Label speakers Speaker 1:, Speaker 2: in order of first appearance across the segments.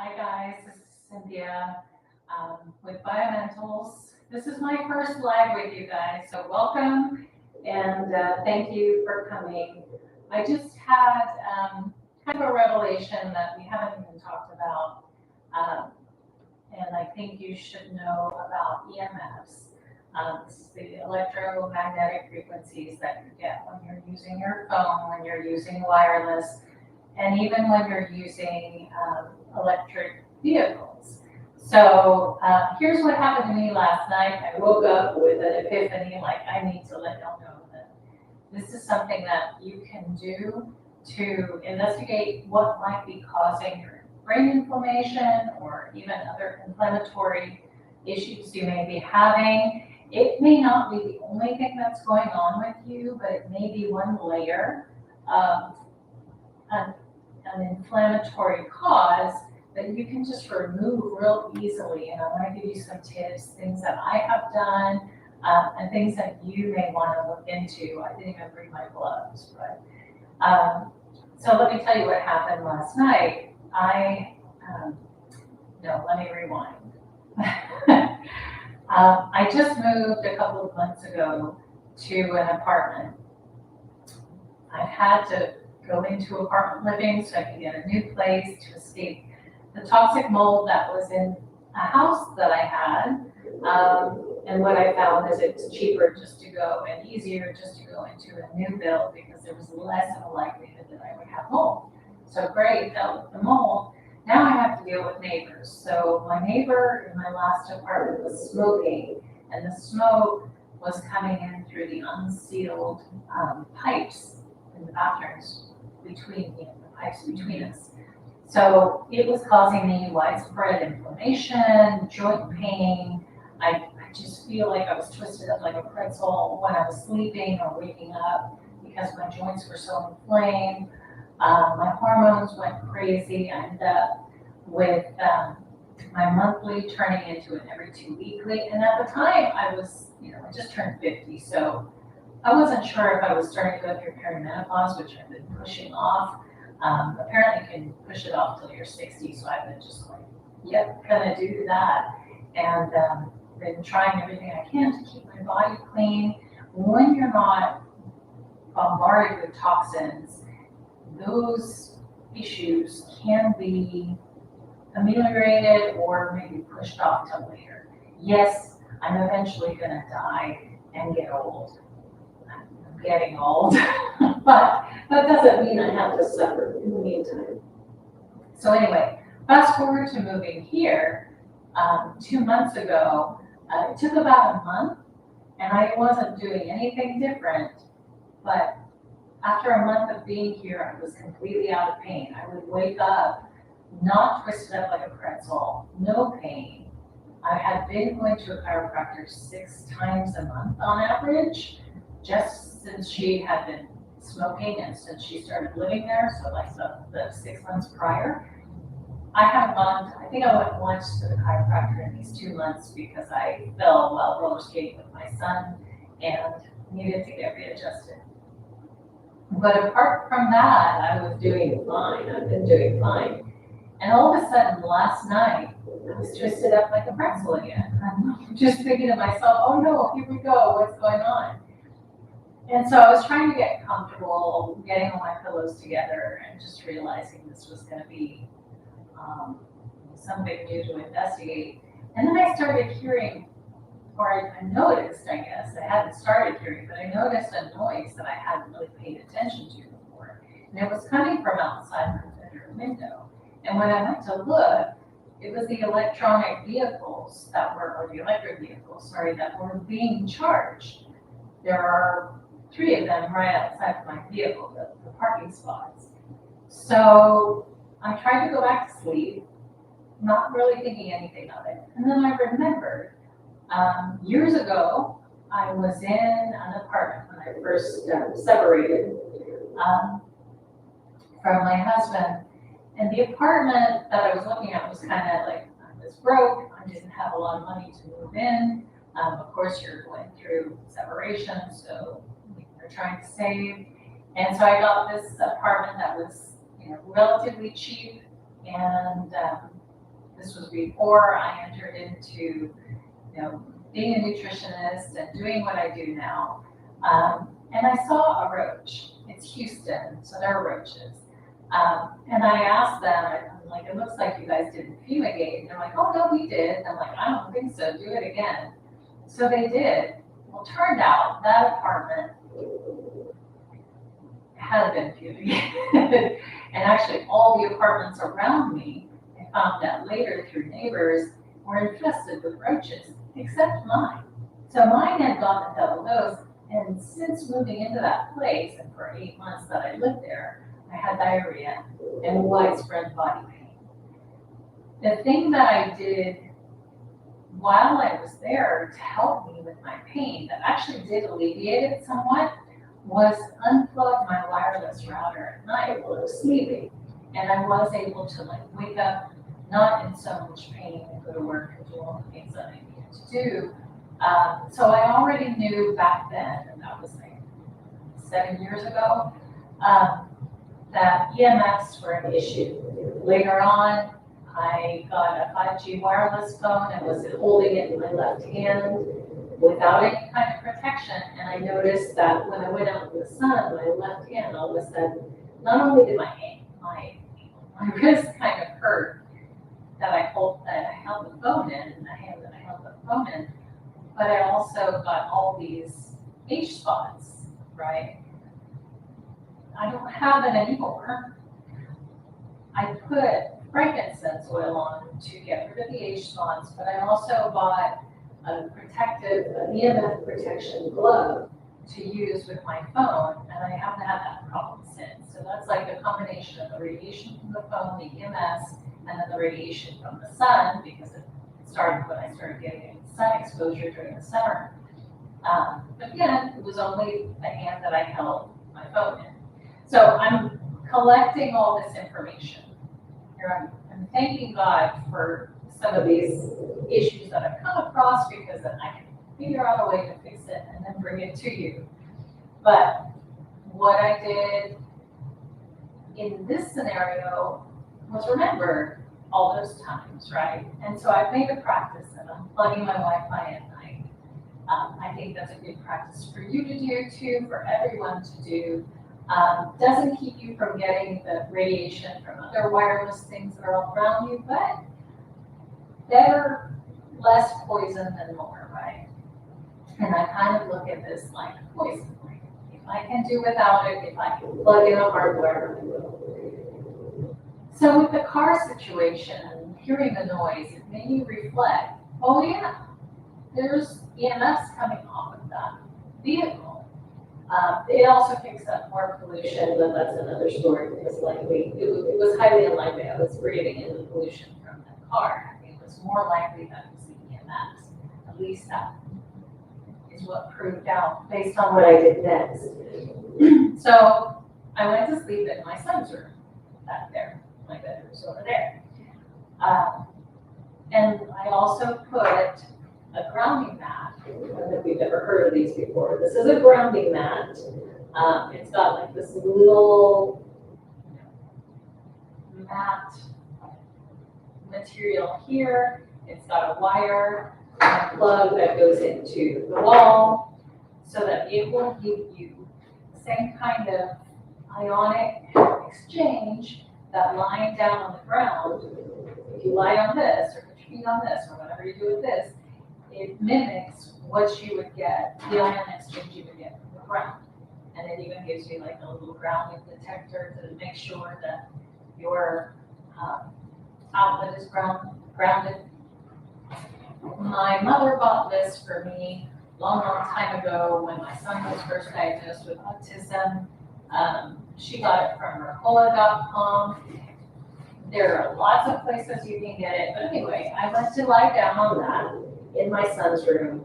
Speaker 1: Hi guys, this is Cynthia with Biomentals. This is my first live with you guys, so welcome and thank you for coming. I just had kind of a revelation that we haven't even talked about, and I think you should know about EMFs. It's the electromagnetic frequencies that you get when you're using your phone, when you're using wireless, and even when you're using electric vehicles. So here's what happened to me last night. I woke up with an epiphany, like I need to let y'all know that this is something that you can do to investigate what might be causing your brain inflammation or even other inflammatory issues you may be having. It may not be the only thing that's going on with you, but it may be one layer of an inflammatory cause that you can just remove real easily. And I want to give you some tips, things that I have done, and things that you may want to look into. I didn't even bring my gloves, but so let me tell you what happened last night. Let me rewind. I just moved a couple of months ago to an apartment. I had to go into apartment living so I could get a new place to escape the toxic mold that was in a house that I had. And what I found is it's cheaper just to go and easier just to go into a new build because there was less of a likelihood that I would have mold. So great, dealt with the mold. Now I have to deal with neighbors. So my neighbor in my last apartment was smoking, and the smoke was coming in through the unsealed pipes in the bathrooms between the pipes between us. So it was causing me widespread inflammation, joint pain. I just feel like I was twisted up like a pretzel when I was sleeping or waking up because my joints were so inflamed. My hormones went crazy. I ended up with my monthly turning into an every 2 weekly. And at the time I was, I just turned 50. So I wasn't sure if I was starting to go through perimenopause, which I've been pushing off. Apparently you can push it off till you're 60. So I've been just like, yep, gonna do that. And been trying everything I can to keep my body clean. When you're not bombarded with toxins, those issues can be ameliorated or maybe pushed off till later. Yes, I'm eventually gonna die and get old. I'm getting old, but that doesn't mean I have to suffer in the meantime. So anyway, fast forward to moving here 2 months ago. It took about a month, and I wasn't doing anything different, but after a month of being here, I was completely out of pain. I would wake up, not twisted up like a pretzel, no pain. I had been going to a chiropractor 6 times a month on average, just since she had been smoking and since she started living there, so like the 6 months prior. I haven't gone, I think I went once to the chiropractor in these 2 months because I fell while roller skating with my son and needed to get readjusted. But apart from that, I was doing fine. I've been doing fine. And all of a sudden, last night, I was twisted up like a pretzel again. I'm just thinking to myself, oh no, here we go, what's going on? And so I was trying to get comfortable, getting all my pillows together, and just realizing this was going to be something new to investigate. And then I started hearing, or I noticed, I guess, I hadn't started hearing, but I noticed a noise that I hadn't really paid attention to before. And it was coming from outside my bedroom window. And when I went to look, it was the electric vehicles that were being charged. There are 3 of them right outside of my vehicle, the parking spots. So I tried to go back to sleep, not really thinking anything of it. And then I remembered, years ago, I was in an apartment when I first separated from my husband. And the apartment that I was looking at was kind of like, I was broke, I didn't have a lot of money to move in. Of course, you're going through separation, so you're trying to save. And so I got this apartment that was relatively cheap, and This was before I entered into, being a nutritionist and doing what I do now. And I saw a roach. It's Houston, so there are roaches. And I asked them, I'm like, it looks like you guys didn't fumigate. And they're like, oh, no, we did. And I'm like, I don't think so. Do it again. So they did. Well, turned out that apartment had been fumigated. And actually, all the apartments around me, I found out later through neighbors, were infested with roaches, except mine. So mine had gotten a double dose. And since moving into that place, and for 8 months that I lived there, I had diarrhea and widespread body pain. The thing that I did while I was there to help me with my pain, that actually did alleviate it somewhat, was unplug my wireless router at night while I was sleeping. And I was able to wake up not in so much pain and go to work and do all the things that I needed to do. So I already knew back then, and that was 7 years ago, that EMFs were an issue. Later on, I got a 5G wireless phone and was holding it in my left hand without any kind of protection. And I noticed that when I went out in the sun, my left hand, all of a sudden, not only did my wrist kind of hurt that I held the phone in, the hand that I held the phone in, but I also got all these H spots, right? I don't have it anymore. I put frankincense oil on to get rid of the H spots, but I also bought an EMF protection glove to use with my phone, and I haven't had that problem since. So that's like a combination of the radiation from the phone, the EMS, and then the radiation from the sun, because it started when I started getting sun exposure during the summer. But again, it was only the hand that I held my phone in. So I'm collecting all this information. Here I'm thanking God for some of these issues that I've come across, because then I can figure out a way to fix it and then bring it to you. But what I did in this scenario was remember all those times, right? And so I've made a practice of unplugging my Wi-Fi at night. I think that's a good practice for you to do too, for everyone to do. Doesn't keep you from getting the radiation from other wireless things that are all around you, but better, less poison than more, right? And I kind of look at this like poison. Like, if I can do without it, if I can plug in a hardware, I will. So with the car situation, hearing the noise, it made me reflect, oh yeah, there's EMFs coming off of that vehicle. It also picks up more pollution, but that's another story, because it was highly unlikely I was breathing in the pollution from the car. It was more likely that it was the EMFs. At least that is what proved out based on what I did next. So I went to sleep in my son's room back there. My bedroom's over there. And I also put a grounding mat. I don't know if you've ever heard of these before. This is a grounding mat. It's got like this little mat material here. It's got a wire and a plug that goes into the wall so that it will give you the same kind of ionic exchange that lying down on the ground. If you lie on this, or put your feet on this, or whatever you do with this, it mimics what you would get, the ion exchange you would get from the ground. And it even gives you like a little grounding detector to make sure that your outlet is grounded. My mother bought this for me a long time ago when my son was first diagnosed with autism. She got it from Mercola.com. There are lots of places you can get it. But anyway, I went to lie down on that in my son's room,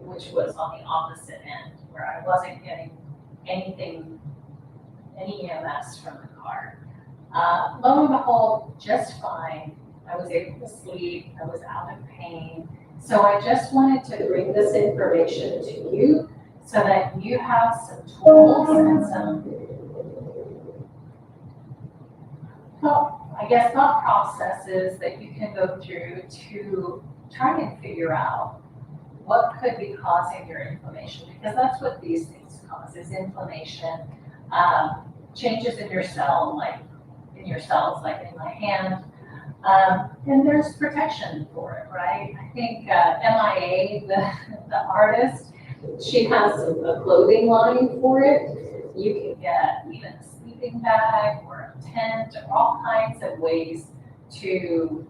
Speaker 1: which was on the opposite end, where I wasn't getting any EMS from the car. Lo and behold, just fine. I was able to sleep. I was out of pain. So I just wanted to bring this information to you so that you have some tools and some, well, I I guess, thought processes that you can go through to try and figure out what could be causing your inflammation, because that's what these things cause, is inflammation, changes in your cell, like in your cells, like in my hand. And there's protection for it, right? I think MIA, the artist, she has a clothing line for it. You can get even a sleeping bag or a tent, or all kinds of ways to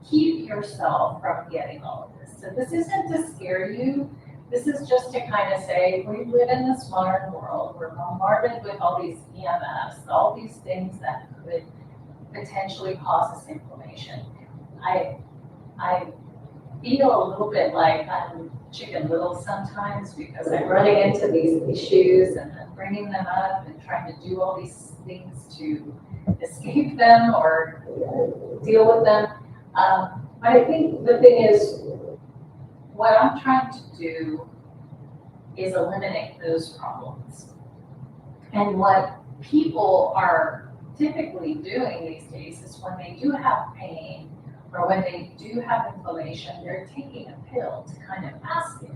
Speaker 1: keep yourself from getting all of this. So this isn't to scare you. This is just to kind of say, we live in this modern world. We're bombarded with all these EMFs, all these things that could potentially cause us inflammation. I feel a little bit like I'm Chicken Little sometimes, because I'm running into these issues and then bringing them up and trying to do all these things to escape them or deal with them. But I think the thing is, what I'm trying to do is eliminate those problems. And what people are typically doing these days is, when they do have pain or when they do have inflammation, they're taking a pill to kind of mask it.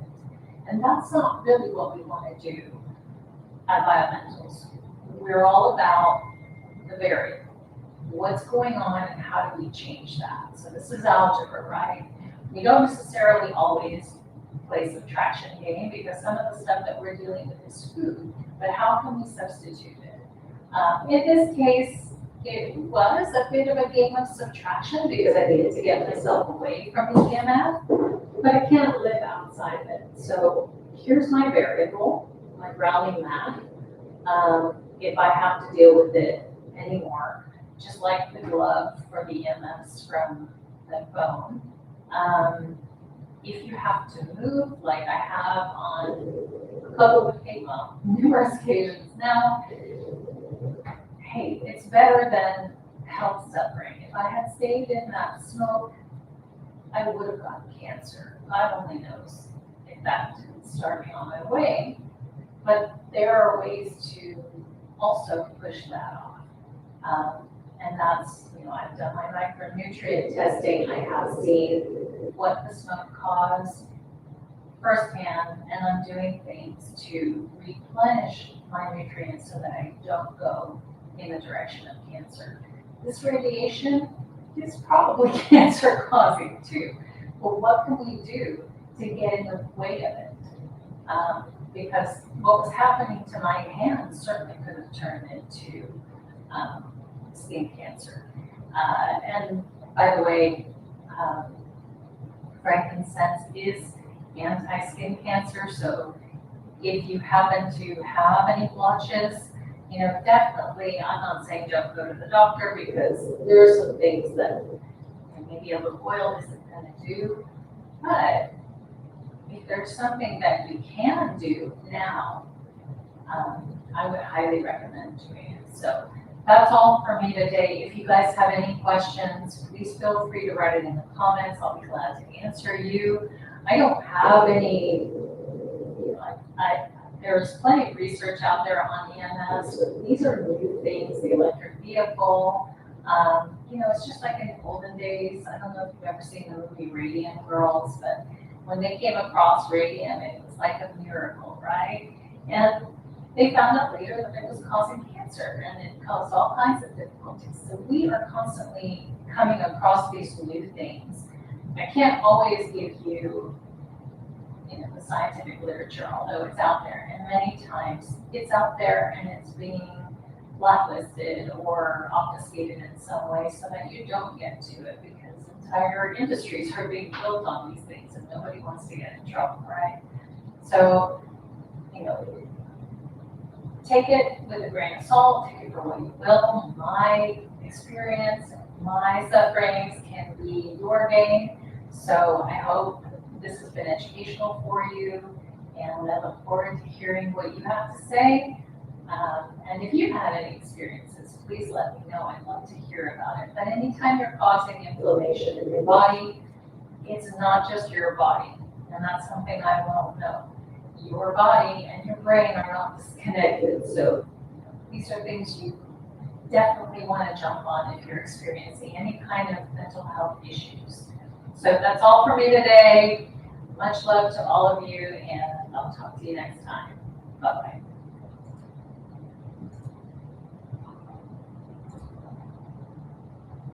Speaker 1: And that's not really what we want to do at Biomentals. We're all about the variable. What's going on and how do we change that? So this is algebra, right? We don't necessarily always play subtraction game, because some of the stuff that we're dealing with is food, but how can we substitute it? In this case, it was a bit of a game of subtraction, because I needed to get myself away from the EMF, but I can't live outside of it. So here's my variable, my grounding mat. If I have to deal with it anymore, just like the glove for the EMFs from the phone. If you have to move, like I have on a couple of numerous occasions now, hey, it's better than health suffering. If I had stayed in that smoke, I would have gotten cancer. God only knows if that didn't start me on my way. But there are ways to also push that off. And that's, I've done my micronutrient testing. I have seen what the smoke caused firsthand, and I'm doing things to replenish my nutrients so that I don't go in the direction of cancer. This radiation is probably cancer causing too. Well, what can we do to get in the way of it? Because what was happening to my hands certainly could have turned into skin cancer. And by the way, frankincense is anti-skin cancer, so if you happen to have any blotches, definitely, I'm not saying don't go to the doctor, because there are some things that maybe a little oil isn't going to do, but if there's something that you can do now, I would highly recommend doing it. So that's all for me today. If you guys have any questions, please feel free to write it in the comments. I'll be glad to answer you. I don't have any, there's plenty of research out there on EMS, but these are new things, the electric vehicle. It's just like in the olden days. I don't know if you've ever seen the movie Radium Girls, but when they came across radium, it was like a miracle, right? And they found out later that it was causing cancer, and it caused all kinds of difficulties. So we are constantly coming across these new things. I can't always give you, the scientific literature, although it's out there, and many times it's out there and it's being blacklisted or obfuscated in some way so that you don't get to it, because entire industries are being built on these things and nobody wants to get in trouble, right? So, take it with a grain of salt, take it for what you will. My experience, my sufferings can be your gain. So I hope this has been educational for you, and I look forward to hearing what you have to say. And if you've had any experiences, please let me know. I'd love to hear about it. But anytime you're causing inflammation in your body, it's not just your body. And that's something I won't know. Your body and your brain are not disconnected. So these are things you definitely want to jump on if you're experiencing any kind of mental health issues. So that's all for me today. Much love to all of you, and I'll talk to you next time. Bye-bye.